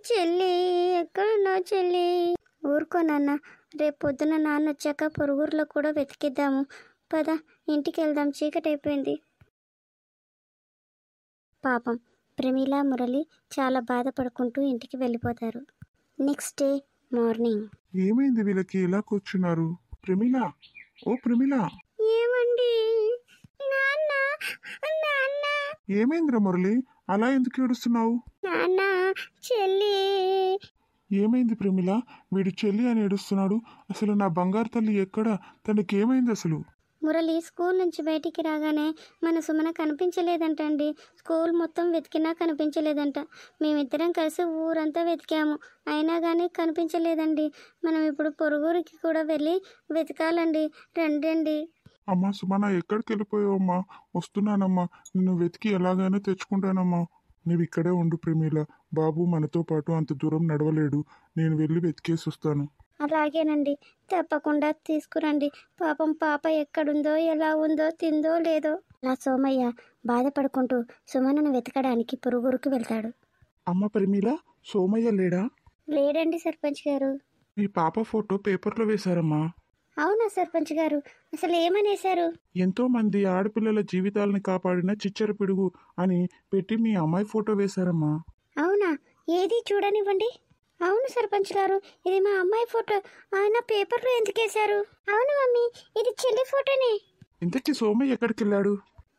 చెల్లి ఎక్కడున్నావు చెల్లి? ఊరుకో నాన్న, రేపు పొద్దున నాన్న వచ్చాక పొరుగురులో కూడా వెతికిద్దాము. పద ఇంటికి వెళ్దాం, చీకటి అయిపోయింది. పాపం ప్రమీల మురళి చాలా బాధపడుకుంటూ ఇంటికి వెళ్ళిపోతారు. Next day morning. ఏమైంది వీళ్ళకి ఇలా కూర్చున్నారు? ప్రమీల, ఓ ప్రమీల, ఏమండి? నాన్న నాన్న. ఏమైందిరా మురళి, అలా ఎందుకు ఏడుస్తున్నావు? నాన్న చెల్లి. ఏమైంది ప్రమీల, వీడు చెల్లి అని ఏడుస్తున్నాడు. అసలు నా బంగారు తల్లి ఎక్కడ? తనకేమైంది అసలు? మురళి స్కూల్ నుంచి బయటికి రాగానే మన సుమన కనిపించలేదంటండి. స్కూల్ మొత్తం వెతికినా కనిపించలేదంట. మేమిద్దరం కలిసి ఊరంతా వెతికాము, అయినా కానీ కనిపించలేదండి. మనం ఇప్పుడు పొరుగురికి కూడా వెళ్ళి వెతకాలండి. రండి. అమ్మా సుమన, ఎక్కడికి వెళ్ళిపోయావమ్మా? వస్తున్నానమ్మా, నిన్ను వెతికి ఎలాగైనా తెచ్చుకుంటానమ్మా. నువ్వు ఇక్కడే ఉండు ప్రమీల, బాబు మనతో పాటు అంత దూరం నడవలేడు. నేను వెళ్ళి వెతికేసి వస్తాను. అలాగేనండి, తప్పకుండా తీసుకురండి. పాపం పాప ఎక్కడుందో, ఎలా ఉందో, తిందో లేదో. అలా సోమయ్య బాధపడుకుంటూ సుమనను వెతకడానికి పొరుగురికి వెళ్తాడు. అమ్మ ప్రమీల, సోమయ్య లేడా? లేడండి సర్పంచ్ గారు. మీ పాప ఫోటో పేపర్లో వేశారమ్మా. అవునా సర్పంచ్ గారు? అసలు ఏమనేశారు? ఎంతో మంది ఆడపిల్లల జీవితాలను కాపాడిన చిచ్చర పిడుగు అని పెట్టి మీ అమ్మాయి ఫోటో వేశారమ్మా. అవునా? ఏది చూడనివ్వండి. అవును సర్పంచ్ గారు, ఇది మా అమ్మాయి ఫోటో. ఆయన పేపర్లో ఎందుకు వేశారు? అవును మమ్మీ, ఇది చెల్లి ఫోటోనే. ఇంతకీ సోమయ్య ఎక్కడికి వెళ్ళాడు?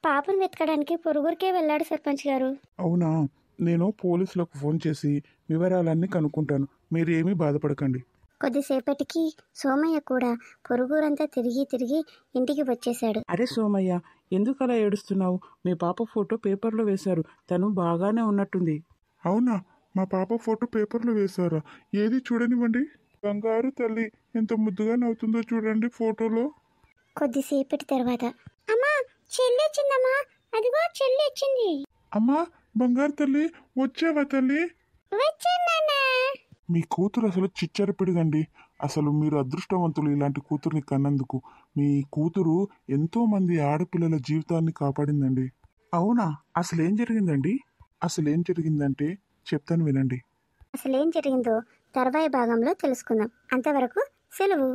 పాపను వెతకడానికి పొరుగురికే వెళ్ళాడు సర్పంచ్ గారు. అవునా? నేను పోలీసులకు ఫోన్ చేసి వివరాలన్నీ కనుక్కుంటాను, మీరు ఏమీ బాధపడకండి. కొద్దిసేపటికి సోమయ్య కూడా పొరుగురంతా తిరిగి ఇంటికి వచ్చేశాడు. అరే సోమయ్య, ఎందుకు అలా ఏడుస్తున్నావు? మీ పాప ఫోటో పేపర్లో వేశారు, తను బాగానే ఉన్నట్టుంది. అవునా? మా పాప ఫోటో పేపర్లో వేశారా? ఏది చూడనివ్వండి. బంగారు తల్లి ఎంత ముద్దుగా నవ్వుతుందో చూడండి ఫోటోలో. కొద్దిసేపటి తర్వాత, అమ్మా చెల్లి వచ్చిందమ్మా, అదిగో చెల్లి వచ్చింది. అమ్మా బంగారు తల్లి, వచ్చావా తల్లి? వచ్చానా? మీ కూతురు అసలు చిచ్చర పిడుగండి. అసలు మీరు అదృష్టవంతులు ఇలాంటి కూతుర్ని కన్నందుకు. మీ కూతురు ఎంతో మంది ఆడపిల్లల జీవితాన్ని కాపాడిందండి. అవునా? అసలేం జరిగిందండి? అసలేం జరిగిందంటే చెప్తాను వినండి. అసలేం జరిగిందో తర్వాయి భాగంలో తెలుసుకుందాం. అంతవరకు సెలవు.